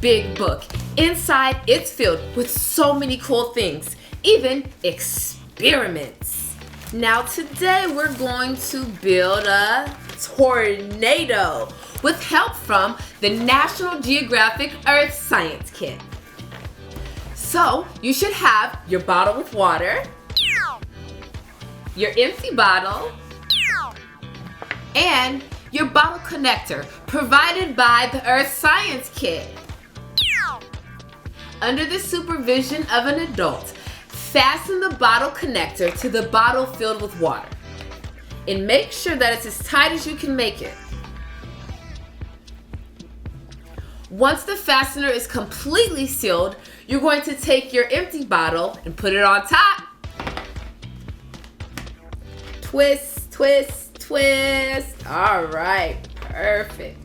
big book. Inside, it's filled with so many cool things, even experiments. Now today we're going to build a tornado with help from the National Geographic Earth Science Kit. So you should have your bottle with water, your empty bottle, and your bottle connector provided by the Earth Science Kit. Under the supervision of an adult, fasten the bottle connector to the bottle filled with water. And make sure that it's as tight as you can make it. Once the fastener is completely sealed, you're going to take your empty bottle and put it on top. Twist, twist, twist. All right, perfect.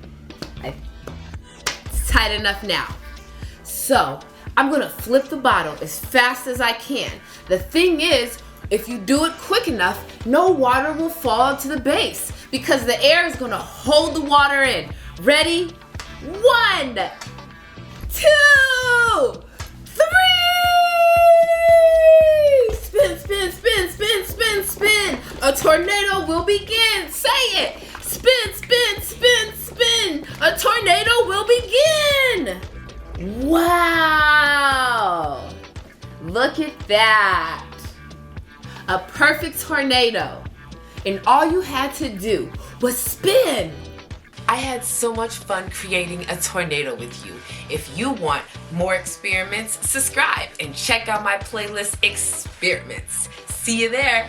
It's tight enough now. So I'm gonna flip the bottle as fast as I can. The thing is, if you do it quick enough, no water will fall to the base because the air is gonna hold the water in. Ready? 1, 2, 3! Spin, spin, spin, spin, spin, spin. A tornado will begin. Say it. Spin, spin, spin, spin. A tornado will begin. Wow! Look at that. A perfect tornado. And all you had to do was spin. I had so much fun creating a tornado with you. If you want more experiments, subscribe and check out my playlist, Experiments. See you there.